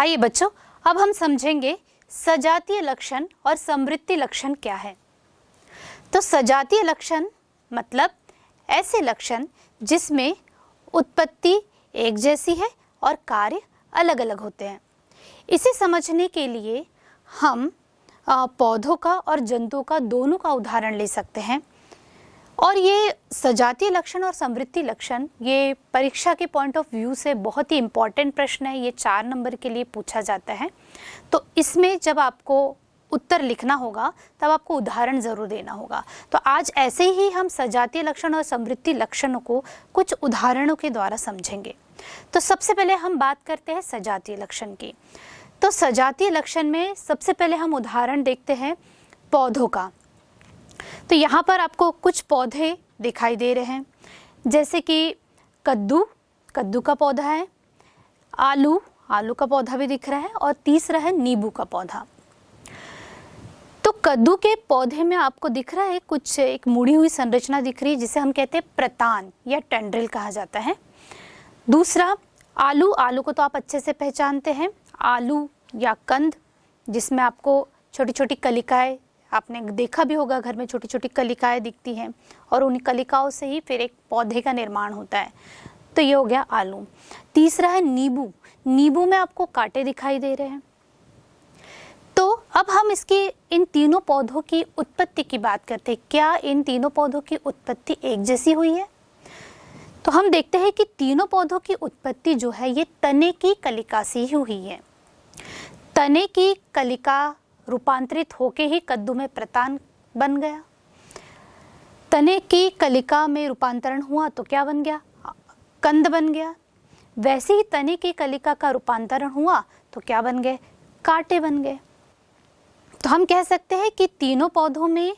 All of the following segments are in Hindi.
आइए बच्चों, अब हम समझेंगे सजातीय लक्षण और समवृत्ति लक्षण क्या है। तो सजातीय लक्षण मतलब ऐसे लक्षण जिसमें उत्पत्ति एक जैसी है और कार्य अलग अलग होते हैं। इसे समझने के लिए हम पौधों का और जंतुओं का दोनों का उदाहरण ले सकते हैं। और ये सजातीय लक्षण और समवृत्ति लक्षण ये परीक्षा के पॉइंट ऑफ व्यू से बहुत ही इम्पॉर्टेंट प्रश्न है। ये 4 नंबर के लिए पूछा जाता है। तो इसमें जब आपको उत्तर लिखना होगा तब आपको उदाहरण ज़रूर देना होगा। तो आज ऐसे ही हम सजातीय लक्षण और समवृत्ति लक्षणों को कुछ उदाहरणों के द्वारा समझेंगे। तो सबसे पहले हम बात करते हैं सजातीय लक्षण की। तो सजातीय लक्षण में सबसे पहले हम उदाहरण देखते हैं पौधों का। तो यहाँ पर आपको कुछ पौधे दिखाई दे रहे हैं, जैसे कि कद्दू का पौधा है, आलू का पौधा भी दिख रहा है, और तीसरा है नींबू का पौधा। तो कद्दू के पौधे में आपको दिख रहा है कुछ एक मुड़ी हुई संरचना दिख रही है, जिसे हम कहते हैं प्रतान या टेंड्रिल कहा जाता है। दूसरा आलू को तो आप अच्छे से पहचानते हैं, आलू या कंद, जिसमें आपको छोटी छोटी कलिकाएं, आपने देखा भी होगा घर में छोटी छोटी कलिकाएं दिखती हैं, और उन कलिकाओं से ही फिर एक पौधे का निर्माण होता है। तो ये हो गया आलू। तीसरा है नींबू में आपको कांटे दिखाई दे रहे हैं। तो अब हम इन तीनों पौधों की उत्पत्ति की बात करते हैं। क्या इन तीनों पौधों की उत्पत्ति एक जैसी हुई है? तो हम देखते हैं कि तीनों पौधों की उत्पत्ति जो है ये तने की कलिका से ही हुई है। तने की कलिका रूपांतरित होके ही कद्दू में प्रतान बन गया। तने की कलिका में रूपांतरण हुआ तो क्या बन गया? कंद बन गया। वैसे ही तने की कलिका का रूपांतरण हुआ तो क्या बन गए? कांटे बन गए। तो हम कह सकते हैं कि तीनों पौधों में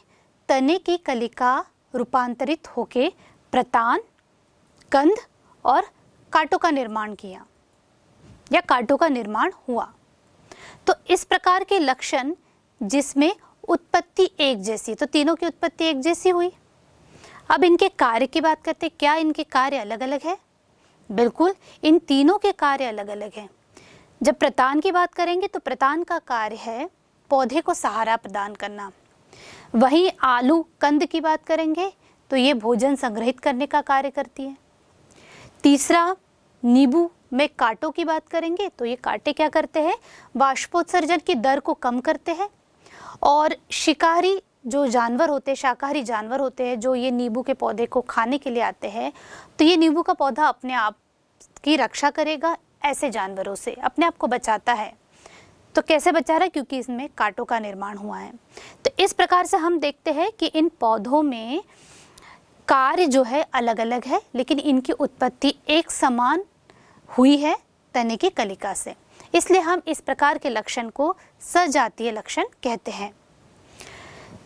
तने की कलिका रूपांतरित होके प्रतान, कंद और कांटों का निर्माण किया या कांटों का निर्माण हुआ। तो इस प्रकार के लक्षण जिसमें उत्पत्ति एक जैसी, तो तीनों की उत्पत्ति एक जैसी हुई। अब इनके कार्य की बात करते हैं। क्या इनके कार्य अलग अलग है? बिल्कुल, इन तीनों के कार्य अलग अलग हैं। जब प्रतान की बात करेंगे तो प्रतान का कार्य है पौधे को सहारा प्रदान करना। वहीं आलू कंद की बात करेंगे तो ये भोजन संग्रहित करने का कार्य करती है। तीसरा नींबू में कांटों की बात करेंगे तो ये कांटे क्या करते हैं? वाष्पोत्सर्जन की दर को कम करते हैं। और शिकारी जो जानवर होते हैं, शाकाहारी जानवर होते हैं, जो ये नींबू के पौधे को खाने के लिए आते हैं, तो ये नींबू का पौधा अपने आप की रक्षा करेगा, ऐसे जानवरों से अपने आप को बचाता है। तो कैसे बचा रहा है? क्योंकि इसमें कांटों का निर्माण हुआ है। तो इस प्रकार से हम देखते हैं कि इन पौधों में कार्य जो है अलग अलग है, लेकिन इनकी उत्पत्ति एक समान हुई है तने की कलिका से। इसलिए हम इस प्रकार के लक्षण को सजातीय लक्षण कहते हैं।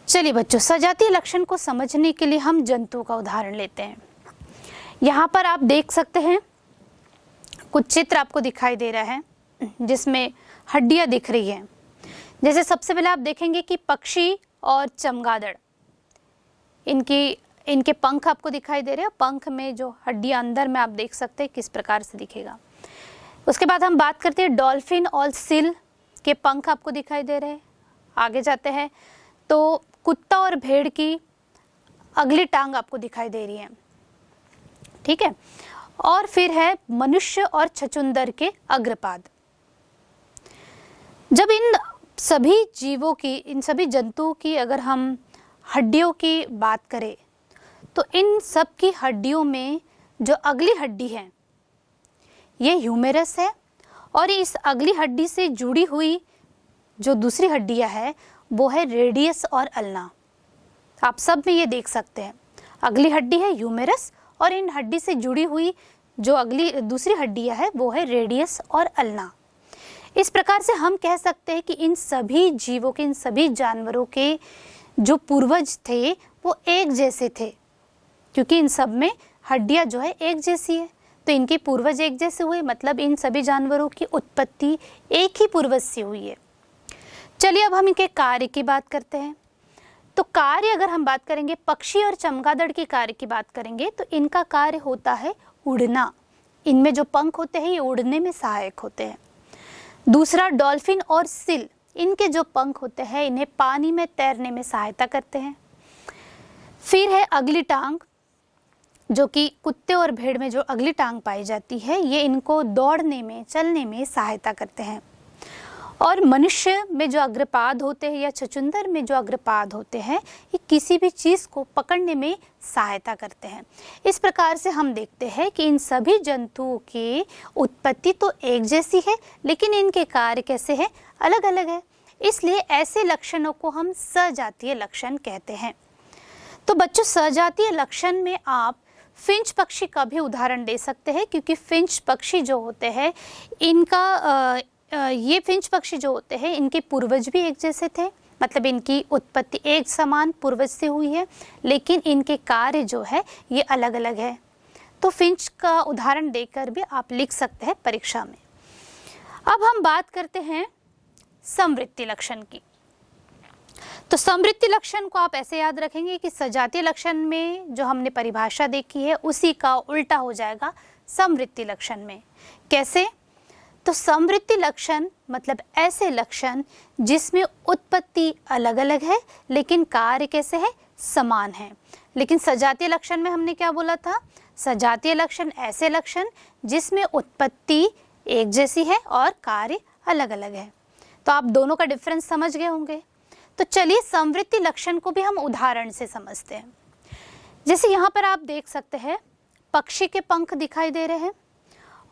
चलिए बच्चों, सजातीय लक्षण को समझने के लिए हम जंतुओं का उदाहरण लेते हैं। यहाँ पर आप देख सकते हैं कुछ चित्र आपको दिखाई दे रहा है, जिसमें हड्डियाँ दिख रही हैं। जैसे सबसे पहले आप देखेंगे कि पक्षी और चमगादड़, इनके पंख आपको दिखाई दे रहे हैं। पंख में जो हड्डियां अंदर में आप देख सकते हैं किस प्रकार से दिखेगा। उसके बाद हम बात करते हैं डॉल्फिन और सील के पंख आपको दिखाई दे रहे हैं। आगे जाते हैं तो कुत्ता और भेड़ की अगली टांग आपको दिखाई दे रही है, ठीक है। और फिर है मनुष्य और छछूंदर के अग्रपाद। जब इन सभी जंतुओं की अगर हम हड्डियों की बात करें तो इन सब की हड्डियों में जो अगली हड्डी है ये ह्यूमेरस है, और इस अगली हड्डी से जुड़ी हुई जो दूसरी हड्डियां है वो है रेडियस और अल्ना। आप सब में ये देख सकते हैं, अगली हड्डी है ह्यूमेरस, और इन हड्डी से जुड़ी हुई जो अगली दूसरी हड्डियां है वो है रेडियस और अल्ना। इस प्रकार से हम कह सकते हैं कि इन सभी जीवों के, इन सभी जानवरों के जो पूर्वज थे वो एक जैसे थे, क्योंकि इन सब में हड्डियां जो है एक जैसी है। तो इनके पूर्वज एक जैसे हुए, मतलब इन सभी जानवरों की उत्पत्ति एक ही पूर्वज से हुई है। चलिए अब हम इनके कार्य की बात करते हैं। तो कार्य अगर हम बात करेंगे, पक्षी और चमगादड़ के कार्य की बात करेंगे तो इनका कार्य होता है उड़ना। इनमें जो पंख होते हैं ये उड़ने में सहायक होते हैं। दूसरा, डॉल्फिन और सील, इनके जो पंख होते हैं इन्हें पानी में तैरने में सहायता करते हैं। फिर है अगली टांग, जो कि कुत्ते और भेड़ में जो अगली टांग पाई जाती है, ये इनको दौड़ने में, चलने में सहायता करते हैं। और मनुष्य में जो अग्रपाद होते हैं या छछूंदर में जो अग्रपाद होते हैं, ये किसी भी चीज़ को पकड़ने में सहायता करते हैं। इस प्रकार से हम देखते हैं कि इन सभी जंतुओं की उत्पत्ति तो एक जैसी है, लेकिन इनके कार्य कैसे हैं, अलग अलग है। इसलिए ऐसे लक्षणों को हम सजातीय लक्षण कहते हैं। तो बच्चों, सजातीय लक्षण में आप फिंच पक्षी का भी उदाहरण दे सकते हैं, क्योंकि फिंच पक्षी जो होते हैं इनका ये फिंच पक्षी जो होते हैं इनके पूर्वज भी एक जैसे थे, मतलब इनकी उत्पत्ति एक समान पूर्वज से हुई है, लेकिन इनके कार्य जो है ये अलग अलग है। तो फिंच का उदाहरण देकर भी आप लिख सकते हैं परीक्षा में। अब हम बात करते हैं समवृत्ति लक्षण की। तो समवृत्ति लक्षण को आप ऐसे याद रखेंगे कि सजातीय लक्षण में जो हमने परिभाषा देखी है उसी का उल्टा हो जाएगा समवृत्ति लक्षण में। कैसे? तो समवृत्ति लक्षण मतलब ऐसे लक्षण जिसमें उत्पत्ति अलग अलग है लेकिन कार्य कैसे है, समान है। लेकिन सजातीय लक्षण में हमने क्या बोला था? सजातीय लक्षण ऐसे लक्षण जिसमें उत्पत्ति एक जैसी है और कार्य अलग अलग है। तो आप दोनों का डिफरेंस समझ गए होंगे। तो चलिए समवृत्ति लक्षण को भी हम उदाहरण से समझते हैं। जैसे यहाँ पर आप देख सकते हैं पक्षी के पंख दिखाई दे रहे हैं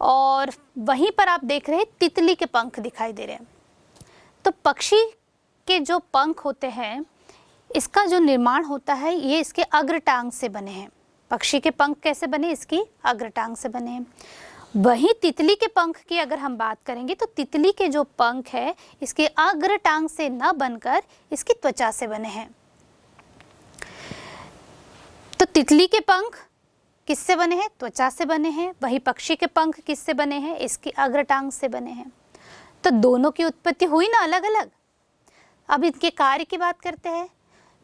और वहीं पर आप देख रहे हैं तितली के पंख दिखाई दे रहे हैं। तो पक्षी के जो पंख होते हैं इसका जो निर्माण होता है ये इसके अग्रटांग से बने हैं। पक्षी के पंख कैसे बने? इसकी अग्रटांग से बने हैं। वहीं तितली के पंख की अगर हम बात करेंगे तो तितली के जो पंख है इसके अग्रटांग से न बनकर इसकी त्वचा से बने हैं। तो तितली के पंख किससे बने हैं? त्वचा से बने हैं। वही पक्षी के पंख किससे बने हैं? इसकी अग्रटांग से बने हैं। तो दोनों की उत्पत्ति हुई ना अलग अलग। अब इनके कार्य की बात करते हैं।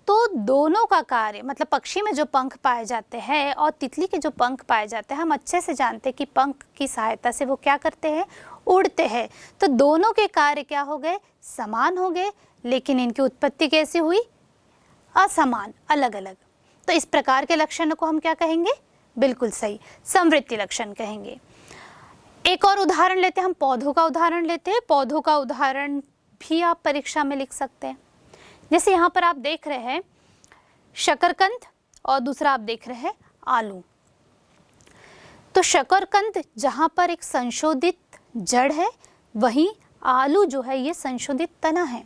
तो दोनों का कार्य मतलब पक्षी में जो पंख पाए जाते हैं और तितली के जो पंख पाए जाते हैं, हम अच्छे से जानते हैं कि पंख की सहायता से वो क्या करते हैं? उड़ते हैं। तो दोनों के कार्य क्या हो गए? समान हो गए, लेकिन इनकी उत्पत्ति कैसी हुई? असमान, अलग अलग। तो इस प्रकार के लक्षणों को हम क्या कहेंगे? बिल्कुल सही, समवृत्ति लक्षण कहेंगे। एक और उदाहरण लेते हैं, हम पौधों का उदाहरण लेते हैं। पौधों का उदाहरण भी आप परीक्षा में लिख सकते हैं। जैसे यहाँ पर आप देख रहे हैं शकरकंद और दूसरा आप देख रहे हैं आलू। तो शकरकंद जहाँ पर एक संशोधित जड़ है, वहीं आलू जो है ये संशोधित तना है।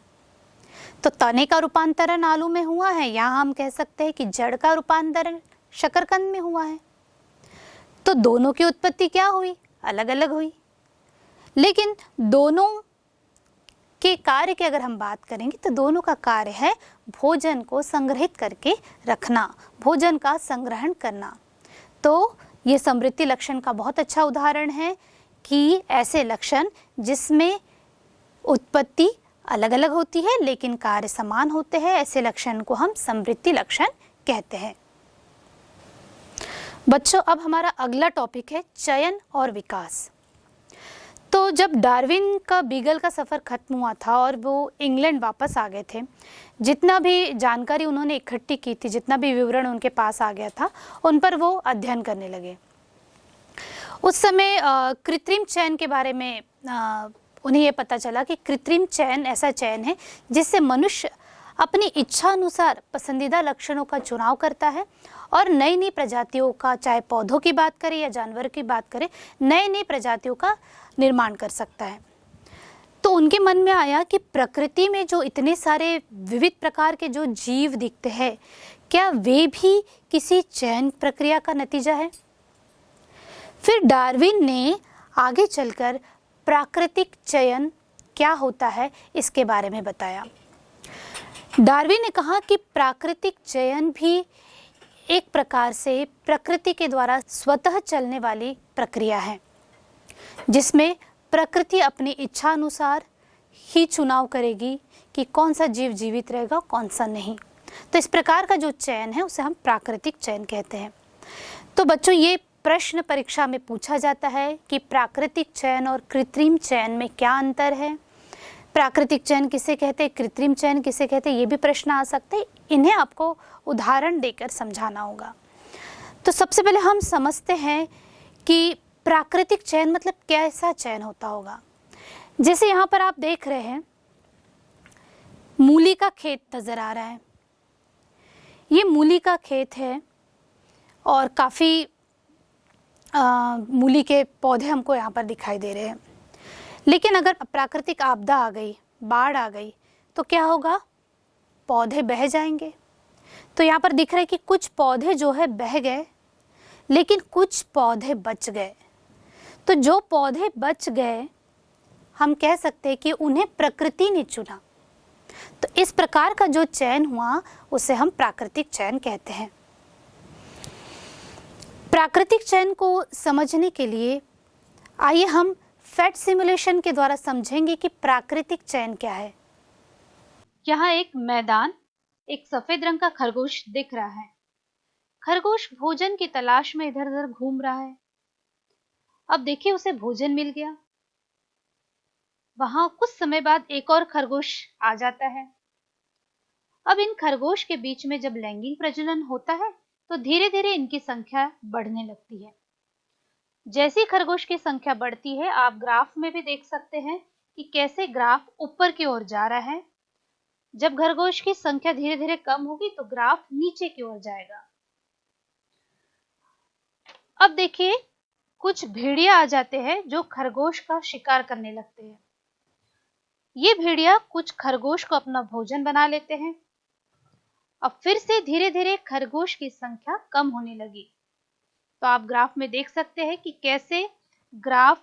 तो तने का रूपांतरण आलू में हुआ है, यहाँ हम कह सकते हैं कि जड़ का रूपांतरण शकरकंद में हुआ है। तो दोनों की उत्पत्ति क्या हुई? अलग अलग हुई। लेकिन दोनों के कार्य की अगर हम बात करेंगे तो दोनों का कार्य है भोजन को संग्रहित करके रखना, भोजन का संग्रहण करना। तो ये समवृत्ति लक्षण का बहुत अच्छा उदाहरण है कि ऐसे लक्षण जिसमें उत्पत्ति अलग अलग होती है लेकिन कार्य समान होते हैं, ऐसे लक्षण को हम समवृत्ति लक्षण कहते हैं। बच्चों, अब हमारा अगला टॉपिक है चयन और विकास। तो जब डार्विन का बीगल का सफ़र ख़त्म हुआ था और वो इंग्लैंड वापस आ गए थे, जितना भी जानकारी उन्होंने इकट्ठी की थी, जितना भी विवरण उनके पास आ गया था, उन पर वो अध्ययन करने लगे। उस समय कृत्रिम चयन के बारे में उन्हें ये पता चला कि कृत्रिम चयन ऐसा चयन है जिससे मनुष्य अपनी इच्छा अनुसार पसंदीदा लक्षणों का चुनाव करता है और नई नई प्रजातियों का, चाहे पौधों की बात करें या जानवर की बात करें, नई नई प्रजातियों का निर्माण कर सकता है। तो उनके मन में आया कि प्रकृति में जो इतने सारे विविध प्रकार के जो जीव दिखते हैं, क्या वे भी किसी चयन प्रक्रिया का नतीजा है? फिर डार्विन ने आगे चलकर प्राकृतिक चयन क्या होता है इसके बारे में बताया। डार्विन ने कहा कि प्राकृतिक चयन भी एक प्रकार से प्रकृति के द्वारा स्वतः चलने वाली प्रक्रिया है, जिसमें प्रकृति अपनी इच्छा अनुसार ही चुनाव करेगी कि कौन सा जीव जीवित रहेगा, कौन सा नहीं। तो इस प्रकार का जो चयन है उसे हम प्राकृतिक चयन कहते हैं। तो बच्चों, ये प्रश्न परीक्षा में पूछा जाता है कि प्राकृतिक चयन और कृत्रिम चयन में क्या अंतर है, प्राकृतिक चयन किसे कहते हैं, कृत्रिम चयन किसे कहते हैं, ये भी प्रश्न आ सकते हैं। इन्हें आपको उदाहरण देकर समझाना होगा। तो सबसे पहले हम समझते हैं कि प्राकृतिक चयन मतलब कैसा चयन होता होगा। जैसे यहाँ पर आप देख रहे हैं मूली का खेत नज़र आ रहा है। ये मूली का खेत है और काफ़ी मूली के पौधे हमको यहाँ पर दिखाई दे रहे हैं। लेकिन अगर प्राकृतिक आपदा आ गई, बाढ़ आ गई, तो क्या होगा, पौधे बह जाएंगे। तो यहाँ पर दिख रहा है कि कुछ पौधे जो है बह गए, लेकिन कुछ पौधे बच गए। तो जो पौधे बच गए हम कह सकते हैं कि उन्हें प्रकृति ने चुना। तो इस प्रकार का जो चयन हुआ उसे हम प्राकृतिक चयन कहते हैं। प्राकृतिक चयन को समझने के लिए आइए हम फैट सिमुलेशन के द्वारा समझेंगे कि प्राकृतिक चयन क्या है। यहाँ एक मैदान, एक सफेद रंग का खरगोश दिख रहा है। खरगोश भोजन की तलाश में इधर उधर घूम रहा है। अब देखिए उसे भोजन मिल गया। वहां कुछ समय बाद एक और खरगोश आ जाता है। अब इन खरगोश के बीच में जब लैंगिक प्रजनन होता है तो धीरे धीरे इनकी संख्या बढ़ने लगती है। जैसी खरगोश की संख्या बढ़ती है, आप ग्राफ में भी देख सकते हैं कि कैसे ग्राफ ऊपर की ओर जा रहा है। जब खरगोश की संख्या धीरे धीरे कम होगी तो ग्राफ नीचे की ओर जाएगा। अब देखिए कुछ भेड़िया आ जाते हैं जो खरगोश का शिकार करने लगते हैं। ये भेड़िया कुछ खरगोश को अपना भोजन बना लेते हैं। अब फिर से धीरे धीरे खरगोश की संख्या कम होने लगी। तो आप ग्राफ में देख सकते हैं कि कैसे ग्राफ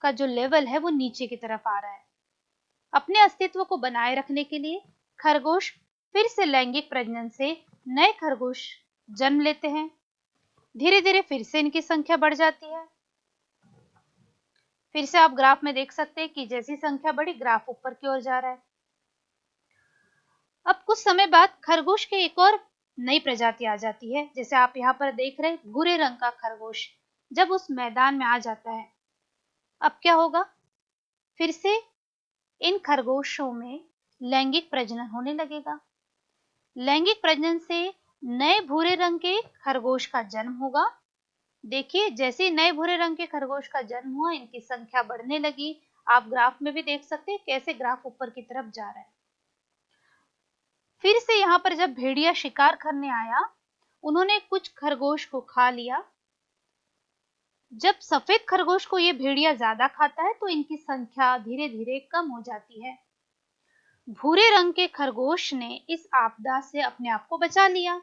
का जो लेवल है वो नीचे की तरफ आ रहा है। अपने अस्तित्व को बनाए रखने के लिए खरगोश फिर से लैंगिक प्रजनन से नए खरगोश जन्म लेते हैं। धीरे धीरे फिर से इनकी संख्या बढ़ जाती है। फिर से आप ग्राफ में देख सकते हैं कि जैसी संख्या बढ़ी ग्राफ ऊपर की ओर जा रहा है। अब कुछ समय बाद खरगोश के एक और नई प्रजाति आ जाती है। जैसे आप यहाँ पर देख रहे हैं भूरे रंग का खरगोश जब उस मैदान में आ जाता है, अब क्या होगा, फिर से इन खरगोशों में लैंगिक प्रजनन होने लगेगा। लैंगिक प्रजनन से नए भूरे रंग के खरगोश का जन्म होगा। देखिए जैसे नए भूरे रंग के खरगोश का जन्म हुआ, इनकी संख्या बढ़ने लगी। आप ग्राफ में भी देख सकते हैं कैसे ग्राफ ऊपर की तरफ जा रहा है। फिर से यहाँ पर जब भेड़िया शिकार करने आया, उन्होंने कुछ खरगोश को खा लिया। जब सफेद खरगोश को ये भेड़िया ज्यादा खाता है तो इनकी संख्या धीरे धीरे कम हो जाती है। भूरे रंग के खरगोश ने इस आपदा से अपने आप को बचा लिया,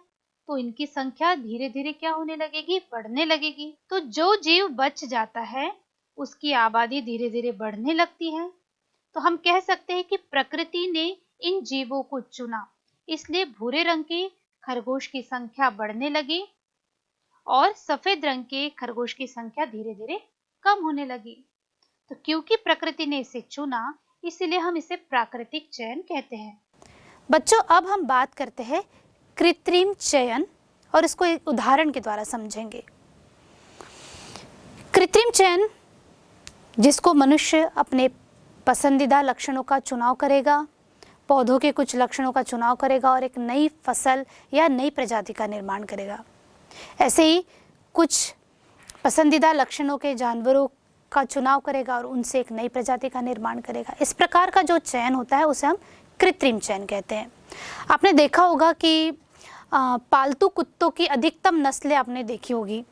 तो इनकी संख्या धीरे धीरे क्या होने लगेगी, बढ़ने लगेगी। तो जो जीव बच जाता है उसकी आबादी धीरे धीरे बढ़ने लगती है। तो हम कह सकते हैं कि प्रकृति ने इन जीवों को चुना, इसलिए भूरे रंग के खरगोश की संख्या बढ़ने लगी और सफेद रंग के खरगोश की संख्या धीरे धीरे कम होने लगी। तो क्योंकि प्रकृति ने इसे चुना, इसलिए हम इसे प्राकृतिक चयन कहते हैं। बच्चों अब हम बात करते हैं कृत्रिम चयन और इसको एक उदाहरण के द्वारा समझेंगे। कृत्रिम चयन जिसको मनुष्य अपने पसंदीदा लक्षणों का चुनाव करेगा, पौधों के कुछ लक्षणों का चुनाव करेगा और एक नई फसल या नई प्रजाति का निर्माण करेगा। ऐसे ही कुछ पसंदीदा लक्षणों के जानवरों का चुनाव करेगा और उनसे एक नई प्रजाति का निर्माण करेगा। इस प्रकार का जो चयन होता है उसे हम कृत्रिम चयन कहते हैं। आपने देखा होगा कि पालतू कुत्तों की अधिकतम नस्लें आपने देखी होगी,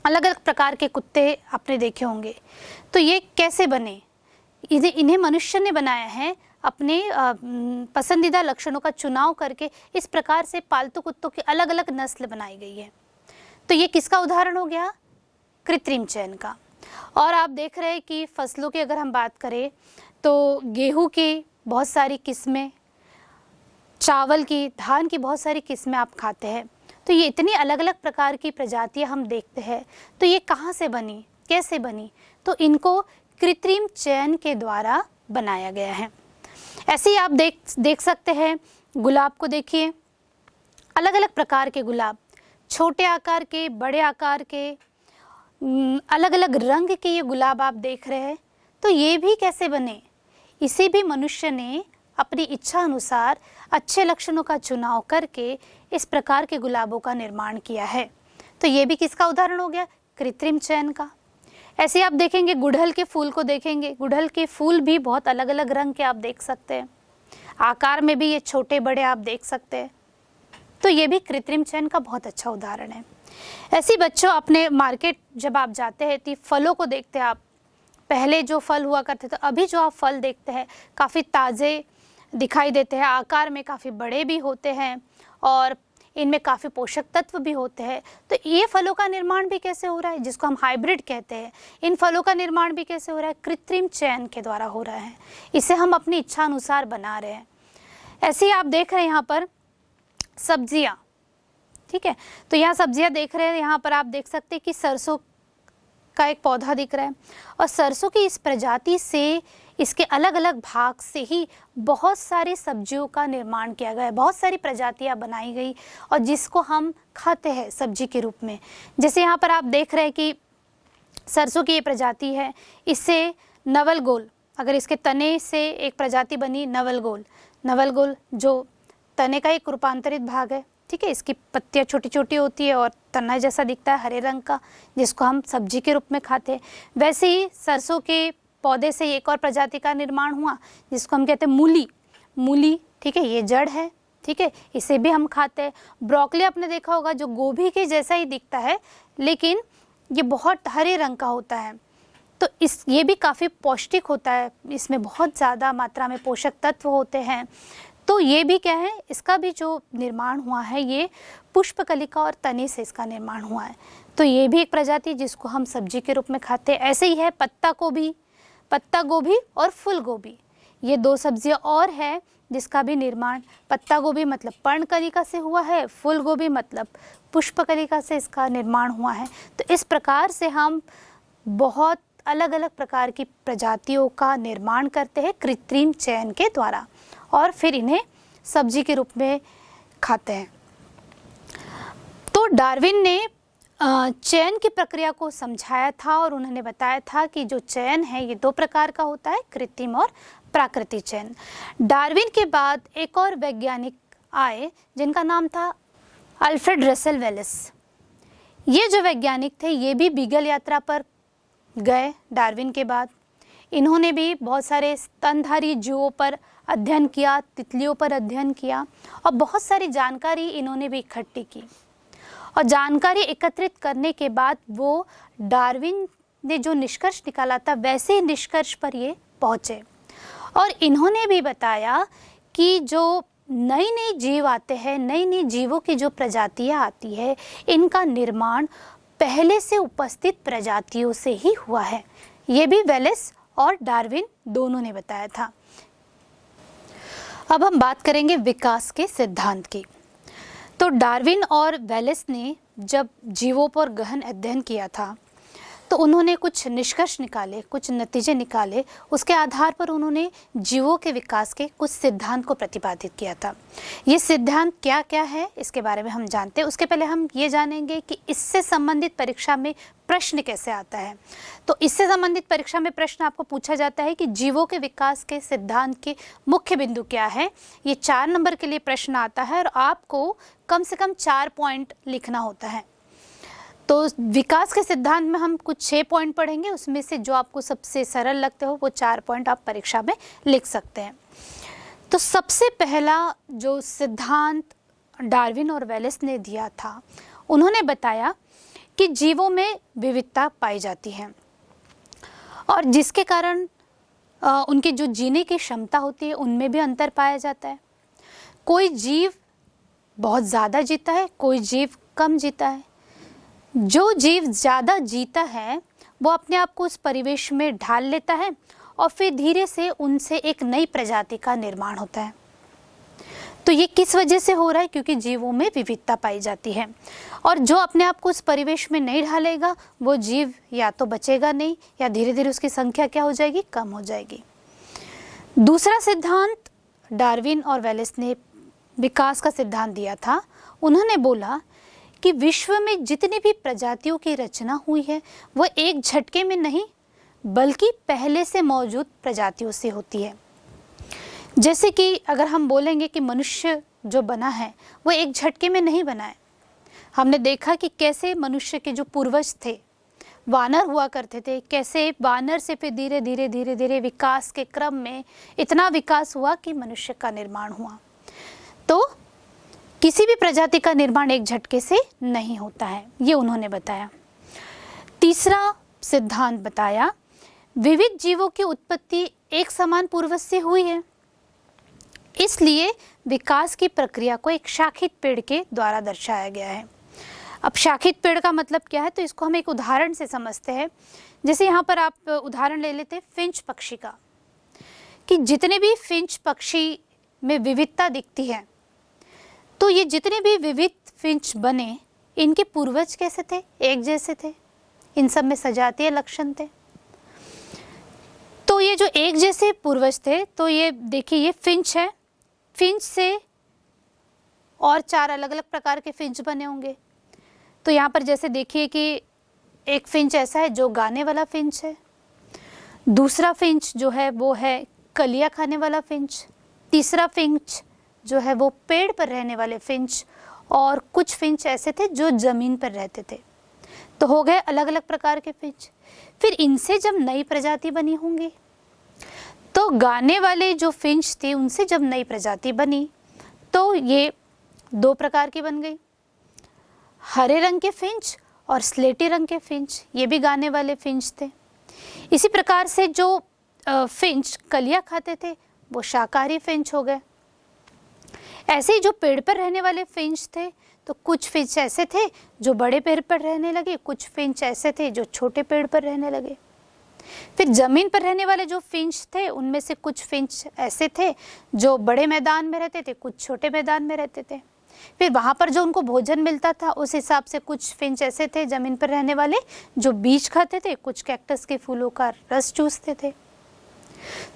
अलग अलग प्रकार के कुत्ते आपने देखे होंगे। तो ये कैसे बने? इन्हें मनुष्य ने बनाया है अपने पसंदीदा लक्षणों का चुनाव करके। इस प्रकार से पालतू कुत्तों की अलग अलग नस्ल बनाई गई है। तो ये किसका उदाहरण हो गया? कृत्रिम चयन का। और आप देख रहे हैं कि फसलों की अगर हम बात करें तो गेहूं की बहुत सारी किस्में, चावल की, धान की बहुत सारी किस्में आप खाते हैं। तो ये इतनी अलग अलग प्रकार की प्रजातियां हम देखते हैं। तो ये कहाँ से बनी, कैसे बनी? तो इनको कृत्रिम चयन के द्वारा बनाया गया है। ऐसे ही आप देख सकते हैं गुलाब को। देखिए अलग अलग प्रकार के गुलाब, छोटे आकार के, बड़े आकार के, अलग अलग रंग के ये गुलाब आप देख रहे हैं, तो ये भी कैसे बने? इसे भी मनुष्य ने अपनी इच्छा अनुसार अच्छे लक्षणों का चुनाव करके इस प्रकार के गुलाबों का निर्माण किया है। तो ये भी किसका उदाहरण हो गया? कृत्रिम चयन का। ऐसे आप देखेंगे गुड़हल के फूल को देखेंगे, गुड़हल के फूल भी बहुत अलग अलग रंग के आप देख सकते हैं, आकार में भी ये छोटे बड़े आप देख सकते हैं। तो ये भी कृत्रिम चयन का बहुत अच्छा उदाहरण है। ऐसे बच्चों, अपने मार्केट जब आप जाते हैं तो फलों को देखते हैं आप, पहले जो फल हुआ करते थे, अभी जो आप फल देखते हैं काफ़ी ताज़े दिखाई देते हैं, आकार में काफ़ी बड़े भी होते हैं और इनमें काफ़ी पोषक तत्व भी होते हैं। तो ये फलों का निर्माण भी कैसे हो रहा है, जिसको हम हाइब्रिड कहते हैं, इन फलों का निर्माण भी कैसे हो रहा है? कृत्रिम चयन के द्वारा हो रहा है। इसे हम अपनी इच्छा अनुसार बना रहे हैं। ऐसे ही आप देख रहे हैं यहाँ पर सब्जियाँ, ठीक है, तो यहाँ सब्जियाँ देख रहे हैं, यहाँ पर आप देख सकते हैं कि सरसों का एक पौधा दिख रहा है और सरसों की इस प्रजाति से, इसके अलग अलग भाग से ही बहुत सारी सब्जियों का निर्माण किया गया है, बहुत सारी प्रजातियां बनाई गई और जिसको हम खाते हैं सब्जी के रूप में। जैसे यहाँ पर आप देख रहे हैं कि सरसों की ये प्रजाति है, इससे नवलगोल, अगर इसके तने से एक प्रजाति बनी नवलगोल, नवलगोल जो तने का एक रूपांतरित भाग है, ठीक है, इसकी पत्तियाँ छोटी छोटी होती है और तना जैसा दिखता है हरे रंग का, जिसको हम सब्जी के रूप में खाते हैं। वैसे ही सरसों के पौधे से एक और प्रजाति का निर्माण हुआ जिसको हम कहते हैं मूली, मूली, ठीक है, ये जड़ है, ठीक है, इसे भी हम खाते हैं। ब्रोकली आपने देखा होगा, जो गोभी के जैसा ही दिखता है लेकिन ये बहुत हरे रंग का होता है, तो ये भी काफ़ी पौष्टिक होता है, इसमें बहुत ज़्यादा मात्रा में पोषक तत्व होते हैं। तो ये भी क्या है, इसका भी जो निर्माण हुआ है ये पुष्पकलिका और तने से इसका निर्माण हुआ है। तो ये भी एक प्रजाति जिसको हम सब्जी के रूप में खाते हैं। ऐसे ही है पत्ता गोभी और फूल गोभी, ये दो सब्जियां और है जिसका भी निर्माण पत्ता गोभी मतलब पर्णकलिका से हुआ है, फूल गोभी मतलब पुष्पकलिका से इसका निर्माण हुआ है। तो इस प्रकार से हम बहुत अलग अलग प्रकार की प्रजातियों का निर्माण करते हैं कृत्रिम चयन के द्वारा और फिर इन्हें सब्जी के रूप में खाते हैं। तो डार्विन ने चयन की प्रक्रिया को समझाया था और उन्होंने बताया था कि जो चयन है ये दो प्रकार का होता है, कृत्रिम और प्राकृतिक चयन। डार्विन के बाद एक और वैज्ञानिक आए जिनका नाम था अल्फ्रेड रसेल वेलेस। ये जो वैज्ञानिक थे ये भी बीगल यात्रा पर गए डार्विन के बाद। इन्होंने भी बहुत सारे स्तनधारी जीवों पर अध्ययन किया, तितलियों पर अध्ययन किया और बहुत सारी जानकारी इन्होंने भी इकट्ठी की और जानकारी एकत्रित करने के बाद वो डार्विन ने जो निष्कर्ष निकाला था वैसे ही निष्कर्ष पर ये पहुँचे। और इन्होंने भी बताया कि जो नई नई जीव आते हैं, नई नई जीवों की जो प्रजातियाँ आती है, इनका निर्माण पहले से उपस्थित प्रजातियों से ही हुआ है। ये भी वेलेस और डार्विन दोनों ने बताया था। अब हम बात करेंगे विकास के सिद्धांत की। तो डार्विन और वेलेस ने जब जीवों पर गहन अध्ययन किया था तो उन्होंने कुछ निष्कर्ष निकाले, कुछ नतीजे निकाले, उसके आधार पर उन्होंने जीवों के विकास के कुछ सिद्धांत को प्रतिपादित किया था। ये सिद्धांत क्या क्या है इसके बारे में हम जानते हैं। उसके पहले हम ये जानेंगे कि इससे संबंधित परीक्षा में प्रश्न कैसे आता है। तो इससे संबंधित परीक्षा में प्रश्न आपको पूछा जाता है कि जीवों के विकास के सिद्धांत के मुख्य बिंदु क्या है। ये 4 नंबर के लिए प्रश्न आता है और आपको कम से कम 4 पॉइंट लिखना होता है। तो विकास के सिद्धांत में हम कुछ 6 पॉइंट पढ़ेंगे, उसमें से जो आपको सबसे सरल लगते हो वो 4 पॉइंट आप परीक्षा में लिख सकते हैं। तो सबसे पहला जो सिद्धांत डार्विन और वेलेस ने दिया था, उन्होंने बताया कि जीवों में विविधता पाई जाती है और जिसके कारण उनके जो जीने की क्षमता होती है उनमें भी अंतर पाया जाता है। कोई जीव बहुत ज़्यादा जीता है, कोई जीव कम जीता है। जो जीव ज़्यादा जीता है वो अपने आप को उस परिवेश में ढाल लेता है और फिर धीरे से उनसे एक नई प्रजाति का निर्माण होता है। तो ये किस वजह से हो रहा है? क्योंकि जीवों में विविधता पाई जाती है और जो अपने आप को उस परिवेश में नहीं ढालेगा वो जीव या तो बचेगा नहीं या धीरे धीरे उसकी संख्या क्या हो जाएगी? कम हो जाएगी। दूसरा सिद्धांत डार्विन और वेलेस ने विकास का सिद्धांत दिया था। उन्होंने बोला कि विश्व में जितनी भी प्रजातियों की रचना हुई है वो एक झटके में नहीं बल्कि पहले से मौजूद प्रजातियों से होती है। जैसे कि अगर हम बोलेंगे कि मनुष्य जो बना है वो एक झटके में नहीं बना है। हमने देखा कि कैसे मनुष्य के जो पूर्वज थे वानर हुआ करते थे, कैसे वानर से फिर धीरे धीरे धीरे धीरे विकास के क्रम में इतना विकास हुआ कि मनुष्य का निर्माण हुआ। तो किसी भी प्रजाति का निर्माण एक झटके से नहीं होता है, ये उन्होंने बताया। तीसरा सिद्धांत बताया, विविध जीवों की उत्पत्ति एक समान पूर्वज से हुई है, इसलिए विकास की प्रक्रिया को एक शाखित पेड़ के द्वारा दर्शाया गया है। अब शाखित पेड़ का मतलब क्या है, तो इसको हम एक उदाहरण से समझते हैं। जैसे यहाँ पर आप उदाहरण ले लेते हैं फिंच पक्षी का, कि जितने भी फिंच पक्षी में विविधता दिखती है, तो ये जितने भी विविध फिंच बने इनके पूर्वज कैसे थे, एक जैसे थे, इन सब में सजातीय लक्षण थे। तो ये जो एक जैसे पूर्वज थे, तो ये देखिए ये फिंच है, फिंच से और 4 अलग अलग प्रकार के फिंच बने होंगे। तो यहाँ पर जैसे देखिए कि एक फिंच ऐसा है जो गाने वाला फिंच है, दूसरा फिंच जो है वो है कलियां खाने वाला फिंच, तीसरा फिंच जो है वो पेड़ पर रहने वाले फिंच, और कुछ फिंच ऐसे थे जो जमीन पर रहते थे। तो हो गए अलग अलग प्रकार के फिंच। फिर इनसे जब नई प्रजाति बनी होंगी, तो गाने वाले जो फिंच थे उनसे जब नई प्रजाति बनी तो ये 2 प्रकार की बन गई, हरे रंग के फिंच और स्लेटी रंग के फिंच, ये भी गाने वाले फिंच थे। इसी प्रकार से जो फिंच कलियां खाते थे वो शाकाहारी फिंच हो गए। ऐसे ही जो पेड़ पर रहने वाले फिंच थे, तो कुछ फिंच ऐसे थे जो बड़े पेड़ पर रहने लगे, कुछ फिंच ऐसे थे जो छोटे पेड़ पर रहने लगे। फिर जमीन पर रहने वाले जो फिंच थे उनमें से कुछ फिंच ऐसे थे जो बड़े मैदान में रहते थे, कुछ छोटे मैदान में रहते थे। फिर वहाँ पर जो उनको भोजन मिलता था उस हिसाब से कुछ फिंच ऐसे थे जमीन पर रहने वाले जो बीज खाते थे, कुछ कैक्टस के फूलों का रस चूसते थे।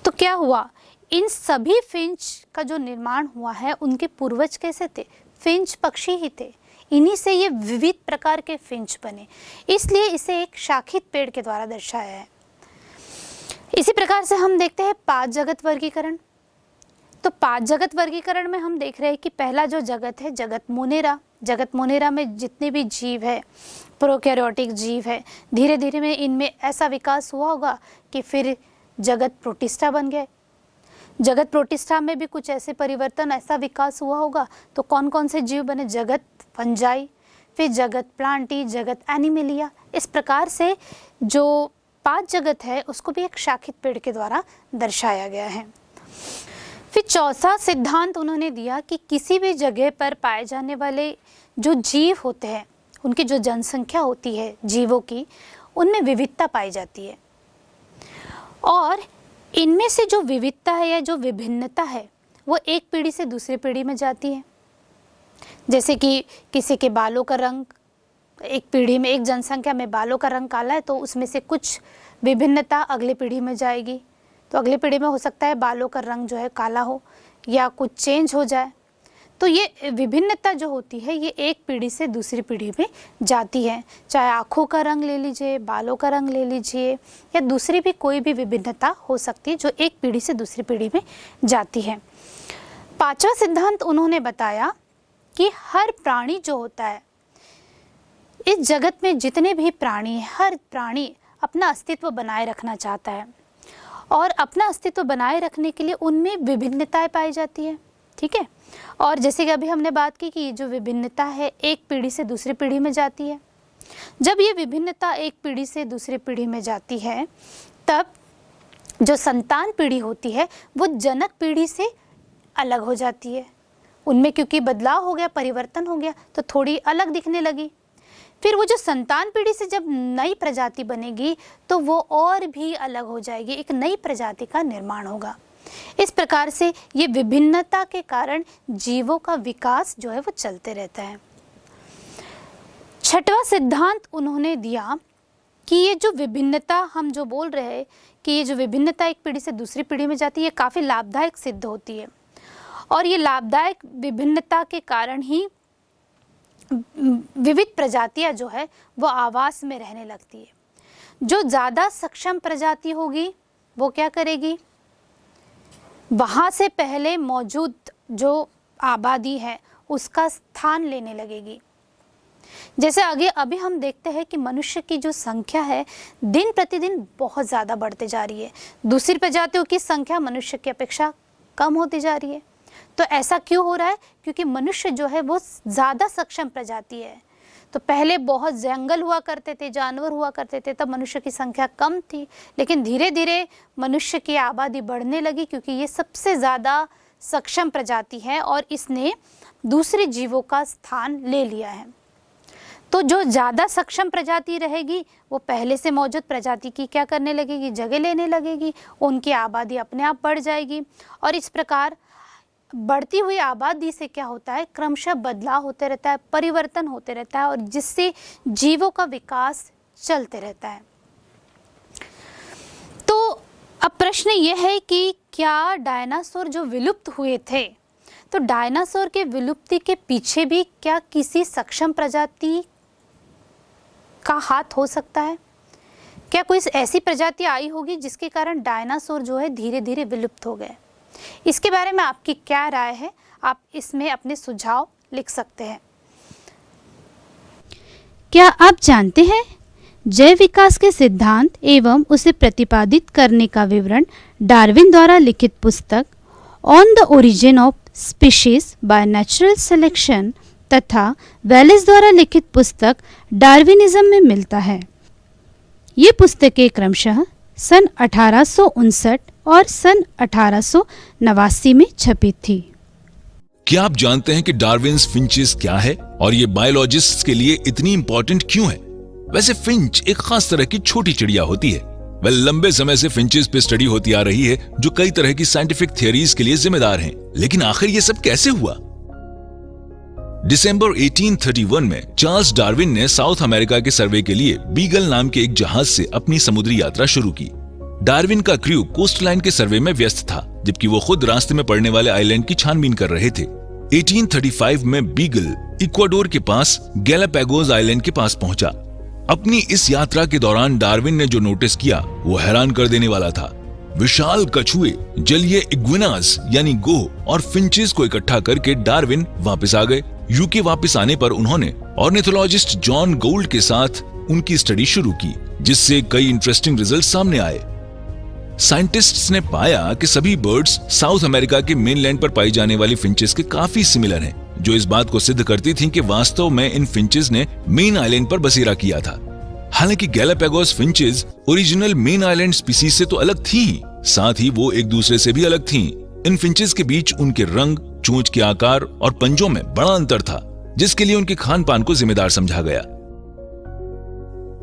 तो क्या हुआ, इन सभी फिंच का जो निर्माण हुआ है उनके पूर्वज कैसे थे, फिंच पक्षी ही थे। इन्हीं से ये विविध प्रकार के फिंच बने, इसलिए इसे एक शाखित पेड़ के द्वारा दर्शाया है। इसी प्रकार से हम देखते हैं 5 जगत वर्गीकरण। तो 5 जगत वर्गीकरण में हम देख रहे हैं कि पहला जो जगत है जगत मोनेरा। जगत मोनेरा में जितने भी जीव है, प्रोकैरियोटिक जीव है, धीरे धीरे में इनमें ऐसा विकास हुआ होगा कि फिर जगत प्रोटिस्टा बन गए। जगत प्रोटिस्टा में भी कुछ ऐसे परिवर्तन, ऐसा विकास हुआ होगा। तो कौन कौन से जीव बने, जगत फंजाई, फिर जगत प्लांटी, जगत एनिमिलिया। इस प्रकार से जो 5 जगत है उसको भी एक शाखित पेड़ के द्वारा दर्शाया गया है। फिर चौथा सिद्धांत उन्होंने दिया कि किसी भी जगह पर पाए जाने वाले जो जीव होते हैं, उनकी जो जनसंख्या होती है जीवों की, उनमें विविधता पाई जाती है, और इनमें से जो विविधता है या जो विभिन्नता है वो एक पीढ़ी से दूसरी पीढ़ी में जाती है। जैसे कि किसी के बालों का रंग, एक पीढ़ी में, एक जनसंख्या में बालों का रंग काला है, तो उसमें से कुछ विभिन्नता अगली पीढ़ी में जाएगी। तो अगली पीढ़ी में हो सकता है बालों का रंग जो है काला हो या कुछ चेंज हो जाए। तो ये विभिन्नता जो होती है ये एक पीढ़ी से दूसरी पीढ़ी में जाती है। चाहे आँखों का रंग ले लीजिए, बालों का रंग ले लीजिए, या दूसरी भी कोई भी विभिन्नता हो सकती है जो एक पीढ़ी से दूसरी पीढ़ी में जाती है। 5वां सिद्धांत उन्होंने बताया कि हर प्राणी जो होता है, इस जगत में जितने भी प्राणी हैं, हर प्राणी अपना अस्तित्व बनाए रखना चाहता है, और अपना अस्तित्व बनाए रखने के लिए उनमें विभिन्नताएं पाई जाती है। ठीक है, और जैसे कि अभी हमने बात की कि ये जो विभिन्नता है एक पीढ़ी से दूसरी पीढ़ी में जाती है। जब ये विभिन्नता एक पीढ़ी से दूसरी पीढ़ी में जाती है, तब जो संतान पीढ़ी होती है वो जनक पीढ़ी से अलग हो जाती है। उनमें क्योंकि बदलाव हो गया, परिवर्तन हो गया, तो थोड़ी अलग दिखने लगी। फिर वो जो संतान पीढ़ी से जब नई प्रजाति बनेगी तो वो और भी अलग हो जाएगी, एक नई प्रजाति का निर्माण होगा। इस प्रकार से ये विभिन्नता के कारण जीवों का विकास जो है वो चलते रहता है। 6वां सिद्धांत उन्होंने दिया कि ये जो विभिन्नता हम जो बोल रहे हैं कि ये जो विभिन्नता एक पीढ़ी से दूसरी पीढ़ी में जाती है, ये काफ़ी लाभदायक सिद्ध होती है, और ये लाभदायक विभिन्नता के कारण ही विविध प्रजातियां जो है वो आवास में रहने लगती है। जो ज़्यादा सक्षम प्रजाति होगी वो क्या करेगी, वहाँ से पहले मौजूद जो आबादी है उसका स्थान लेने लगेगी। जैसे आगे अभी हम देखते हैं कि मनुष्य की जो संख्या है दिन प्रतिदिन बहुत ज़्यादा बढ़ते जा रही है, दूसरी प्रजातियों की संख्या मनुष्य की अपेक्षा कम होती जा रही है। तो ऐसा क्यों हो रहा है, क्योंकि मनुष्य जो है वो ज़्यादा सक्षम प्रजाति है। तो पहले बहुत जंगल हुआ करते थे, जानवर हुआ करते थे, तब मनुष्य की संख्या कम थी, लेकिन धीरे धीरे मनुष्य की आबादी बढ़ने लगी क्योंकि ये सबसे ज़्यादा सक्षम प्रजाति है और इसने दूसरे जीवों का स्थान ले लिया है। तो जो ज़्यादा सक्षम प्रजाति रहेगी वो पहले से मौजूद प्रजाति की क्या करने लगेगी, जगह लेने लगेगी, उनकी आबादी अपने आप बढ़ जाएगी। और इस प्रकार बढ़ती हुई आबादी से क्या होता है, क्रमशः बदलाव होते रहता है, परिवर्तन होते रहता है और जिससे जीवों का विकास चलते रहता है। तो अब प्रश्न यह है कि क्या डायनासोर जो विलुप्त हुए थे, तो डायनासोर के विलुप्ति के पीछे भी क्या किसी सक्षम प्रजाति का हाथ हो सकता है? क्या कोई ऐसी प्रजाति आई होगी जिसके कारण डायनासोर जो है धीरे धीरे विलुप्त हो गए? इसके बारे में आपकी क्या राय है, आप इसमें अपने सुझाव लिख सकते हैं। क्या आप जानते हैं जैव विकास के सिद्धांत एवं उसे प्रतिपादित करने का विवरण डार्विन द्वारा लिखित पुस्तक on the origin of species by natural selection तथा वेलिस द्वारा लिखित पुस्तक डार्विनिज्म में मिलता है। ये पुस्तकें क्रमशः सन 1859 और सन 1889 में छपी थी। क्या आप जानते हैं कि डार्विन्स फिंचेस क्या है और ये बायोलॉजिस्ट्स के लिए इतनी इंपॉर्टेंट क्यों है? वैसे फिंच एक खास तरह की छोटी चिड़िया होती है। वह लंबे समय से फिंचेस पे स्टडी होती आ रही है जो कई तरह की साइंटिफिक थियरीज के लिए जिम्मेदार हैं। लेकिन आखिर ये सब कैसे हुआ? दिसंबर 1831 में चार्ल्स डार्विन ने साउथ अमेरिका के सर्वे के लिए बीगल नाम के एक जहाज से अपनी समुद्री यात्रा शुरू की। डार्विन का क्रू कोस्ट लाइन के सर्वे में व्यस्त था, जबकि वो खुद रास्ते में पड़ने वाले आइलैंड की छानबीन कर रहे थे। 1835 में बीगल इक्वाडोर के पास गैलापागोस आइलैंड के पास पहुंचा। अपनी इस यात्रा के दौरान डार्विन ने जो नोटिस किया वो हैरान कर देने वाला था। विशाल कछुए, जलीय इग्विनास यानी गोह और फिंचेस को इकट्ठा करके डार्विन वापस आ गए। यूके वापस आने पर उन्होंने ऑर्निथोलॉजिस्ट जॉन गोल्ड के साथ उनकी स्टडी शुरू की, जिससे कई इंटरेस्टिंग रिजल्ट सामने आए। साइंटिस्ट्स ने पाया कि सभी बर्ड्स साउथ अमेरिका के मेनलैंड पर पाई जाने वाली फिंचेस के काफी सिमिलर हैं, जो इस बात को सिद्ध करती थी कि वास्तव में इन फिंचेस ने मेन आइलैंड पर बसेरा किया था। हालांकि Galapagos finches original main island species से तो अलग थी, साथ ही वो एक दूसरे से भी अलग थीं। इन फिंचेस के बीच उनके रंग, चोंच के आकार और पंजों में बड़ा अंतर था, जिसके लिए उनके खान पान को जिम्मेदार समझा गया।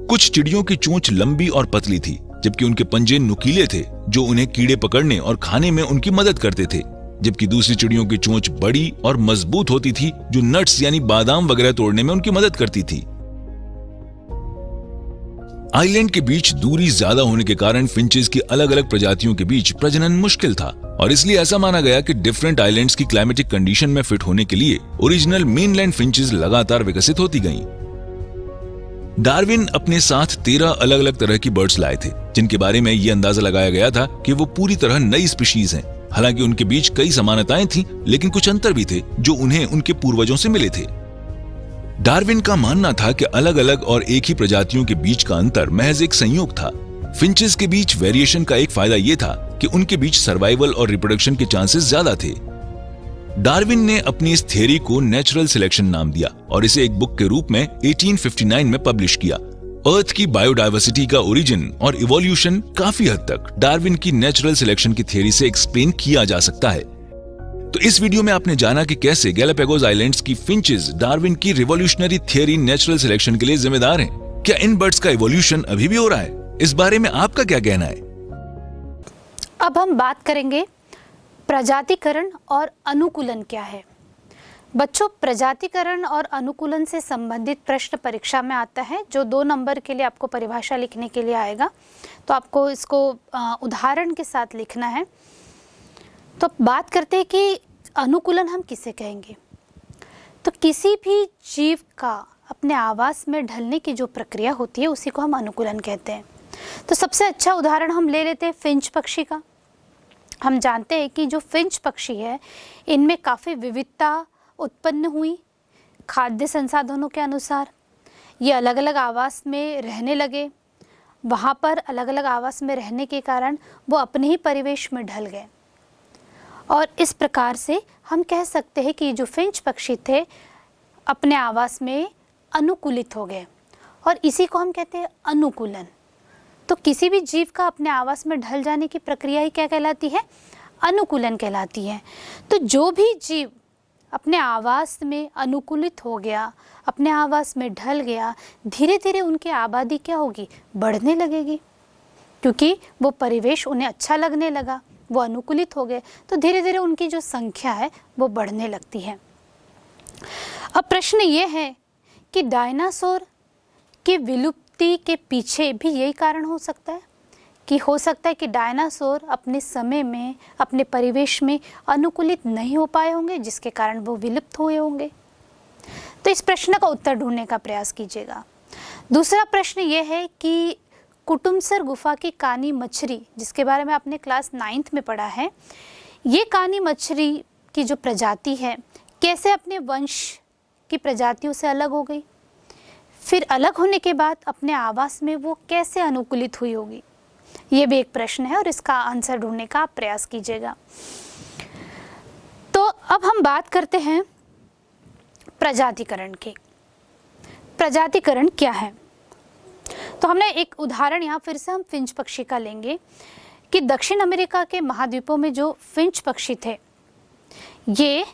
कुछ चिड़ियों की चोंच लंबी और पतली थी, जबकि उनके पंजे नुकीले थे, जो उन्हें कीड़े पकड़ने और खाने में उनकी मदद करते थे। जबकि दूसरी चिड़ियों की चोंच बड़ी और मजबूत होती थी, जो नट्स यानी बादाम वगैरह तोड़ने में उनकी मदद करती थी। आइलैंड के बीच दूरी ज्यादा होने के कारण फिंचेस की अलग अलग प्रजातियों के बीच प्रजनन मुश्किल था और इसलिए ऐसा माना गया कि डिफरेंट आइलैंड्स की क्लाइमेटिक कंडीशन में फिट होने के लिए ओरिजिनल मेनलैंड फिंचेस लगातार विकसित होती गईं। डार्विन अपने साथ 13 अलग अलग तरह की बर्ड्स लाए थे, जिनके बारे में यह अंदाजा लगाया गया था कि वो पूरी तरह नई स्पीशीज हैं। हालांकि उनके बीच कई समानताएं थीं, लेकिन कुछ अंतर भी थे जो उन्हें उनके पूर्वजों से मिले थे। डार्विन का मानना था कि अलग अलग और एक ही प्रजातियों के बीच का अंतर महज एक संयोग था। फिंचेस के बीच वेरिएशन का एक फायदा यह था कि उनके बीच सर्वाइवल और रिप्रोडक्शन के चांसेस ज्यादा थे। डार्विन ने अपनी इस थ्योरी को नेचुरल सिलेक्शन नाम दिया और इसे एक बुक के रूप में 1859 में पब्लिश किया। अर्थ की बायोडायवर्सिटी का ओरिजिन और इवोल्यूशन काफी हद तक डार्विन की नेचुरल सिलेक्शन की थ्योरी से एक्सप्लेन किया जा सकता है। तो इस वीडियो में आपने जाना कि कैसे गैलापागोस आइलैंड्स की फिंचेस डार्विन की रिवॉल्यूशनरी थ्योरी नेचुरल सिलेक्शन के लिए जिम्मेदार हैं। क्या इन बर्ड्स का इवोल्यूशन अभी भी हो रहा है? इस बारे में आपका क्या कहना है? अब हम बात करेंगे प्रजातिकरण और अनुकूलन क्या है। बच्चों, प्रजातिकरण और अनुकूलन से संबंधित प्रश्न परीक्षा में आता है, जो 2 नंबर के लिए आपको परिभाषा लिखने के लिए आएगा। तो आपको इसको उदाहरण के साथ लिखना है। तो बात करते हैं कि अनुकूलन हम किसे कहेंगे। तो किसी भी जीव का अपने आवास में ढलने की जो प्रक्रिया होती है उसी को हम अनुकूलन कहते हैं। तो सबसे अच्छा उदाहरण हम ले लेते हैं फिंच पक्षी का। हम जानते हैं कि जो फिंच पक्षी है इनमें काफ़ी विविधता उत्पन्न हुई खाद्य संसाधनों के अनुसार। ये अलग अलग आवास में रहने लगे, वहाँ पर अलग अलग आवास में रहने के कारण वो अपने ही परिवेश में ढल गए और इस प्रकार से हम कह सकते हैं कि जो फिंच पक्षी थे अपने आवास में अनुकूलित हो गए और इसी को हम कहते हैं अनुकूलन। तो किसी भी जीव का अपने आवास में ढल जाने की प्रक्रिया ही क्या कहलाती है? अनुकूलन कहलाती है। तो जो भी जीव अपने आवास में अनुकूलित हो गया, अपने आवास में ढल गया, धीरे धीरे उनकी आबादी क्या होगी? बढ़ने लगेगी, क्योंकि वो परिवेश उन्हें अच्छा लगने लगा, वो अनुकूलित हो गए, तो धीरे धीरे उनकी जो संख्या है वो बढ़ने लगती है। अब प्रश्न ये है कि डायनासोर की विलुप्ति के पीछे भी यही कारण हो सकता है कि डायनासोर अपने समय में अपने परिवेश में अनुकूलित नहीं हो पाए होंगे, जिसके कारण वो विलुप्त हुए होंगे। तो इस प्रश्न का उत्तर ढूंढने का प्रयास कीजिएगा। दूसरा प्रश्न ये है कि कुटुमसर गुफा की कानी मछली, जिसके बारे में आपने क्लास 9th में पढ़ा है, ये कानी मछली की जो प्रजाति है कैसे अपने वंश की प्रजातियों से अलग हो गई, फिर अलग होने के बाद अपने आवास में वो कैसे अनुकूलित हुई होगी, ये भी एक प्रश्न है और इसका आंसर ढूंढने का आप प्रयास कीजिएगा। तो अब हम बात करते हैं प्रजातिकरण की। प्रजातिकरण क्या है? तो हमने एक उदाहरण यहाँ फिर से हम फिंच पक्षी का लेंगे कि दक्षिण अमेरिका के महाद्वीपों में जो फिंच पक्षी थे, ये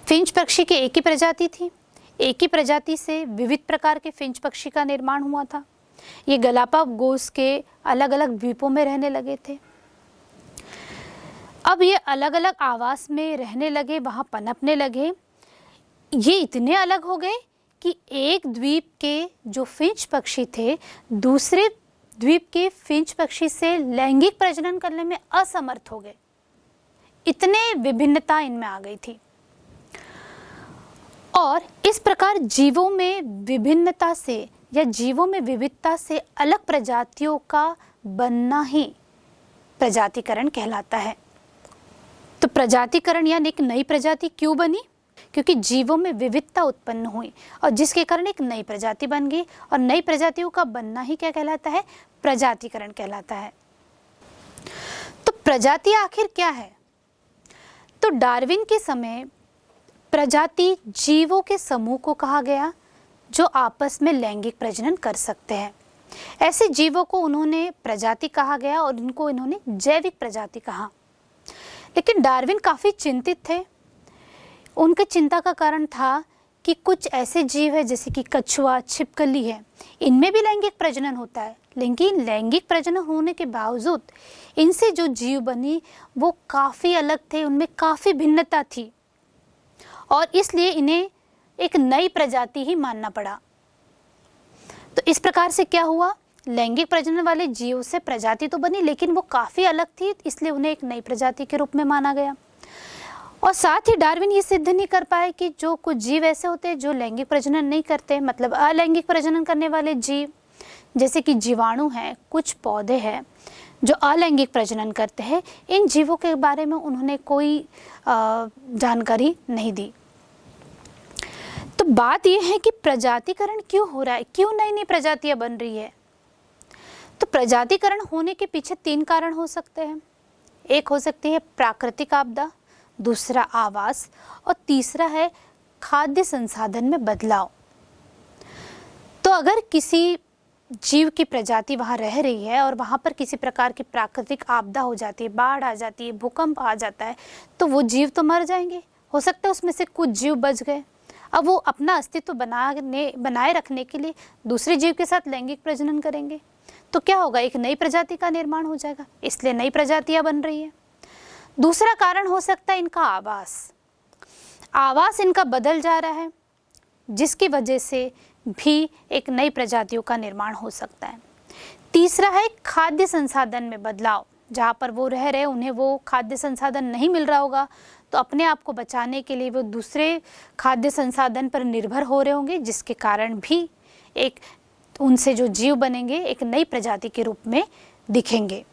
फिंच पक्षी की एक ही प्रजाति थी। एक ही प्रजाति से विविध प्रकार के फिंच पक्षी का निर्माण हुआ था। ये गलापागोस के अलग अलग द्वीपों में रहने लगे थे। अब ये अलग अलग आवास में रहने लगे, वहाँ पनपने लगे। ये इतने अलग हो गए कि एक द्वीप के जो फिंच पक्षी थे दूसरे द्वीप के फिंच पक्षी से लैंगिक प्रजनन करने में असमर्थ हो गए। इतने विभिन्नता इनमें आ गई थी और इस प्रकार जीवों में विभिन्नता से या जीवों में विविधता से अलग प्रजातियों का बनना ही प्रजातिकरण कहलाता है। तो प्रजातिकरण यानी एक नई प्रजाति क्यों बनी? क्योंकि जीवों में विविधता उत्पन्न हुई और जिसके कारण एक नई प्रजाति बन गई और नई प्रजातियों का बनना ही क्या कहलाता है? प्रजातिकरण कहलाता है। तो प्रजाति आखिर क्या है? तो डार्विन के समय प्रजाति जीवों के समूह को कहा गया जो आपस में लैंगिक प्रजनन कर सकते हैं। ऐसे जीवों को उन्होंने प्रजाति कहा गया और इनको इन्होंने जैविक प्रजाति कहा। लेकिन डार्विन काफ़ी चिंतित थे। उनके चिंता का कारण था कि कुछ ऐसे जीव है जैसे कि कछुआ, छिपकली है, इनमें भी लैंगिक प्रजनन होता है, लेकिन लैंगिक प्रजनन होने के बावजूद इनसे जो जीव बनी वो काफ़ी अलग थे, उनमें काफ़ी भिन्नता थी और इसलिए इन्हें एक नई प्रजाति ही मानना पड़ा। तो इस प्रकार से क्या हुआ? लैंगिक प्रजनन वाले जीव से प्रजाति तो बनी लेकिन वो काफ़ी अलग थी, इसलिए उन्हें एक नई प्रजाति के रूप में माना गया। और साथ ही डार्विन ये सिद्ध नहीं कर पाए कि जो कुछ जीव ऐसे होते हैं जो लैंगिक प्रजनन नहीं करते, मतलब अलैंगिक प्रजनन करने वाले जीव, जैसे कि जीवाणु हैं, कुछ पौधे हैं जो अलैंगिक प्रजनन करते हैं, इन जीवों के बारे में उन्होंने कोई जानकारी नहीं दी। तो बात यह है कि प्रजातिकरण क्यों हो रहा है, क्यों नई नई प्रजातियां बन रही है? तो प्रजातिकरण होने के पीछे 3 कारण हो सकते हैं। एक हो सकती है प्राकृतिक आपदा, दूसरा आवास और तीसरा है खाद्य संसाधन में बदलाव। तो अगर किसी जीव की प्रजाति वहाँ रह रही है और वहाँ पर किसी प्रकार की प्राकृतिक आपदा हो जाती है, बाढ़ आ जाती है, भूकंप आ जाता है, तो वो जीव तो मर जाएंगे। हो सकता है उसमें से कुछ जीव बच गए। अब वो अपना अस्तित्व बनाए रखने के लिए दूसरे जीव के साथ लैंगिक प्रजनन करेंगे, तो क्या होगा? एक नई प्रजाति का निर्माण हो जाएगा, इसलिए नई प्रजातियां बन रही है। दूसरा कारण हो सकता है इनका आवास इनका बदल जा रहा है, जिसकी वजह से भी एक नई प्रजातियों का निर्माण हो सकता है। तीसरा है खाद्य संसाधन में बदलाव, जहाँ पर वो रह रहे उन्हें वो खाद्य संसाधन नहीं मिल रहा होगा, तो अपने आप को बचाने के लिए वो दूसरे खाद्य संसाधन पर निर्भर हो रहे होंगे, जिसके कारण भी एक उनसे जो जीव बनेंगे एक नई प्रजाति के रूप में दिखेंगे।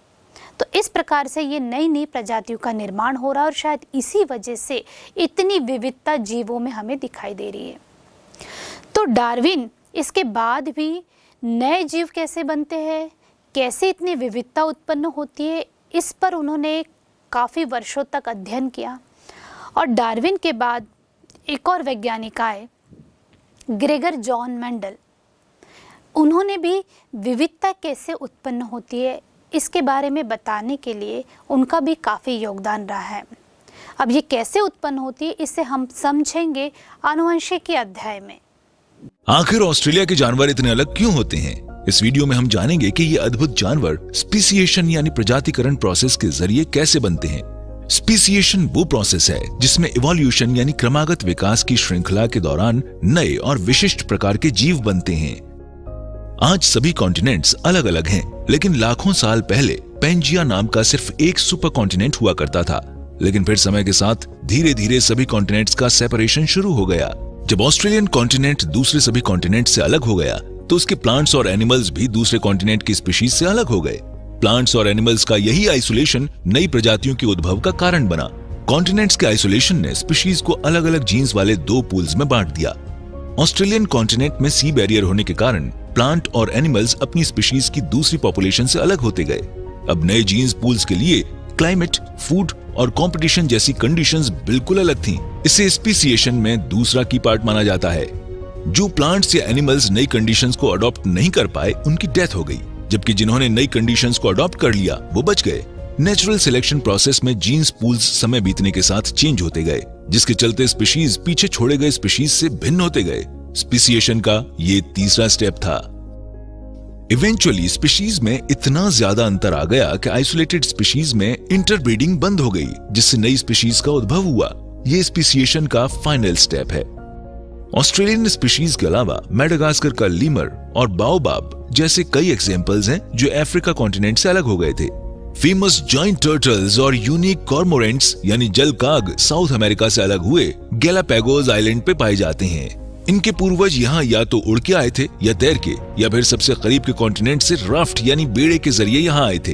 तो इस प्रकार से ये नई नई प्रजातियों का निर्माण हो रहा है और शायद इसी वजह से इतनी विविधता जीवों में हमें दिखाई दे रही है। तो डार्विन इसके बाद भी नए जीव कैसे बनते हैं, कैसे इतनी विविधता उत्पन्न होती है, इस पर उन्होंने काफ़ी वर्षों तक अध्ययन किया। और डार्विन के बाद एक और वैज्ञानिक आए, ग्रेगर जॉन मेंडल। उन्होंने भी विविधता कैसे उत्पन्न होती है इसके बारे में बताने के लिए उनका भी काफ़ी योगदान रहा है। अब ये कैसे उत्पन्न होती है इसे हम समझेंगे आनुवंशिकी अध्याय में। आखिर ऑस्ट्रेलिया के जानवर इतने अलग क्यों होते हैं? इस वीडियो में हम जानेंगे कि ये अद्भुत जानवर स्पीसिएशन यानी प्रजातिकरण प्रोसेस के जरिए कैसे बनते हैं। स्पीसिएशन वो प्रोसेस है जिसमें इवोल्यूशन यानी क्रमागत विकास की श्रृंखला के दौरान नए और विशिष्ट प्रकार के जीव बनते हैं। आज सभी कॉन्टिनेंट्स अलग अलग हैं, लेकिन लाखों साल पहले पेंजिया नाम का सिर्फ एक सुपर कॉन्टिनेंट हुआ करता था। लेकिन फिर समय के साथ धीरे धीरे सभी कॉन्टिनेंट्स का सेपरेशन शुरू हो गया। जब ऑस्ट्रेलियन कॉन्टिनेंट दूसरे सभी कॉन्टिनेंट से अलग हो गया तो उसके प्लांट्स और एनिमल्स भी दूसरे कॉन्टिनेंट की स्पीशीज से अलग हो गए। प्लांट्स और एनिमल्स का यही आइसोलेशन नई प्रजातियों के उद्भव का कारण बना। कॉन्टिनेंट्स के आइसोलेशन ने स्पीशीज को अलग अलग जीन्स वाले दो पूल्स में बांट दिया। ऑस्ट्रेलियन कॉन्टिनेंट में सी बैरियर होने के कारण प्लांट और एनिमल्स अपनी स्पीशीज की दूसरी पॉपुलेशन से अलग होते गए। अब नए जीन्स पूल्स के लिए क्लाइमेट, फूड और कंपटीशन जैसी कंडीशंस बिल्कुल अलग थीं। इसे स्पीसिएशन में दूसरा की पार्ट माना जाता है। जो प्लांट्स या एनिमल्स नई कंडीशंस को अडॉप्ट नहीं कर पाए उनकी डेथ हो गई, जबकि जिन्होंने नई कंडीशंस को अडॉप्ट कर लिया वो बच गए। नेचुरल सिलेक्शन प्रोसेस में जीन्स पूल्स समय बीतने के साथ चेंज होते गए, जिसके चलते स्पीशीज पीछे छोड़े गए स्पीशीज से भिन्न होते गए। स्पीसिएशन का ये तीसरा स्टेप था। इवेंचुअली स्पीशीज में इतना ज्यादा अंतर आ गया कि आइसोलेटेड स्पीशीज में इंटरब्रीडिंग बंद हो गई, जिससे नई स्पीशीज का उद्भव हुआ। ये स्पीसिएशन का फाइनल स्टेप है। ऑस्ट्रेलियन स्पीशीज के अलावा मेडागास्कर का लीमर और बाओबाब जैसे कई एग्जांपल्स हैं जो अफ्रीका कॉन्टिनेंट से अलग हो गए थे। फेमस जायंट टर्टल्स और यूनिक कॉर्मोरेंट्स यानी जलकाग साउथ अमेरिका से अलग हुए गैलापागोस आइलैंड पे पाए जाते हैं। इनके पूर्वज यहाँ या तो उड़ के आए थे या तैर के, या फिर सबसे करीब के कॉन्टिनेंट से राफ्ट यानी बेड़े के जरिए यहाँ आए थे।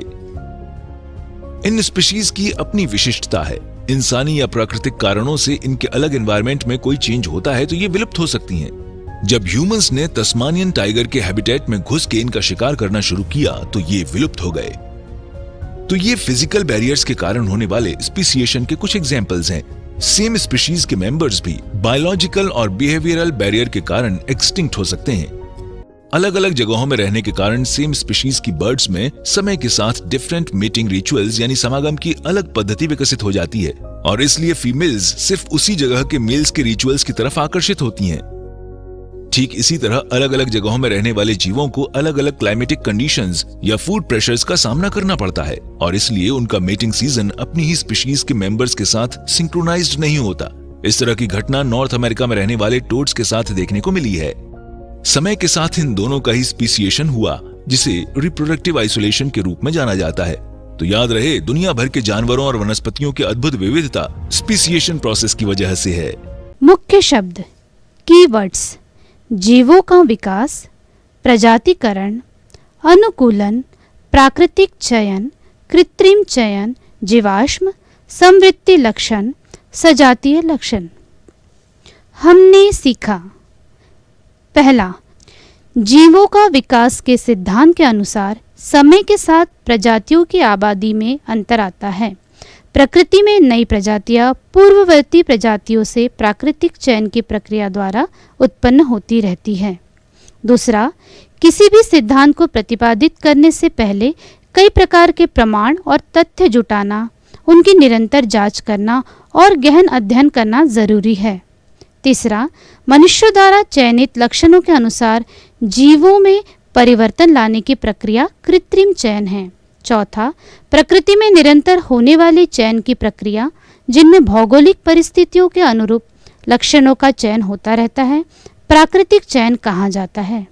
इन स्पीशीज की अपनी विशिष्टता है। इंसानी या प्राकृतिक कारणों से इनके अलग एनवायरनमेंट में कोई चेंज होता है तो ये विलुप्त हो सकती हैं। जब ह्यूमंस ने तस्मानियन टाइगर के हैबिटेट में घुस के इनका शिकार करना शुरू किया तो ये विलुप्त हो गए। तो ये फिजिकल बैरियर्स के कारण होने वाले स्पीसिएशन के कुछ एग्जांपल्स हैं। सेम स्पीशीज के मेंबर्स भी बायोलॉजिकल और बिहेवियरल बैरियर के कारण एक्सटिंक्ट हो सकते हैं। अलग अलग जगहों में रहने के कारण सेम स्पीशीज की बर्ड्स में समय के साथ डिफरेंट मीटिंग रिचुअल्स यानी समागम की अलग पद्धति विकसित हो जाती है, और इसलिए फीमेल्स सिर्फ उसी जगह के मेल्स के रिचुअल्स की तरफ आकर्षित होती हैं। ठीक इसी तरह अलग अलग जगहों में रहने वाले जीवों को अलग अलग क्लाइमेटिक कंडीशंस या फूड प्रेशर्स का सामना करना पड़ता है, और इसलिए उनका मेटिंग सीजन अपनी ही स्पीशीज के मेंबर्स के साथ सिंक्रोनाइज्ड नहीं होता। इस तरह की घटना नॉर्थ अमेरिका में रहने वाले टोड्स के साथ देखने को मिली है। समय के साथ इन दोनों का ही स्पीसिएशन हुआ, जिसे रिप्रोडक्टिव आइसोलेशन के रूप में जाना जाता है। तो याद रहे, दुनिया भर के जानवरों और वनस्पतियों की अद्भुत विविधता स्पीसिएशन प्रोसेस की वजह से है। मुख्य शब्द, कीवर्ड्स: जीवों का विकास, प्रजातिकरण, अनुकूलन, प्राकृतिक चयन, कृत्रिम चयन, जीवाश्म, समवृत्ति लक्षण, सजातीय लक्षण। हमने सीखा: पहला, जीवों का विकास के सिद्धांत के अनुसार समय के साथ प्रजातियों की आबादी में अंतर आता है। प्रकृति में नई प्रजातियां पूर्ववर्ती प्रजातियों से प्राकृतिक चयन की प्रक्रिया द्वारा उत्पन्न होती रहती है। दूसरा, किसी भी सिद्धांत को प्रतिपादित करने से पहले कई प्रकार के प्रमाण और तथ्य जुटाना, उनकी निरंतर जांच करना और गहन अध्ययन करना जरूरी है। तीसरा, मनुष्यों द्वारा चयनित लक्षणों के अनुसार जीवों में परिवर्तन लाने की प्रक्रिया कृत्रिम चयन है। चौथा, प्रकृति में निरंतर होने वाली चयन की प्रक्रिया, जिनमें भौगोलिक परिस्थितियों के अनुरूप लक्षणों का चयन होता रहता है, प्राकृतिक चयन कहा जाता है।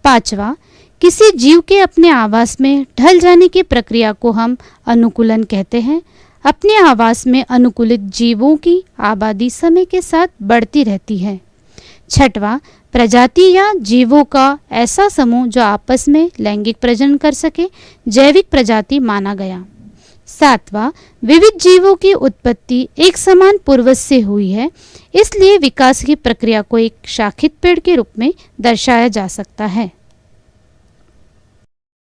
पांचवा, किसी जीव के अपने आवास में ढल जाने की प्रक्रिया को हम अनुकूलन कहते हैं। अपने आवास में अनुकूलित जीवों की आबादी समय के साथ बढ़ती रहती है। छठवां, प्रजाति या जीवों का ऐसा समूह जो आपस में लैंगिक प्रजनन कर सके, जैविक प्रजाति माना गया। सातवां, विविध जीवों की उत्पत्ति एक समान पूर्वज से हुई है, इसलिए विकास की प्रक्रिया को एक शाखित पेड़ के रूप में दर्शाया जा सकता है।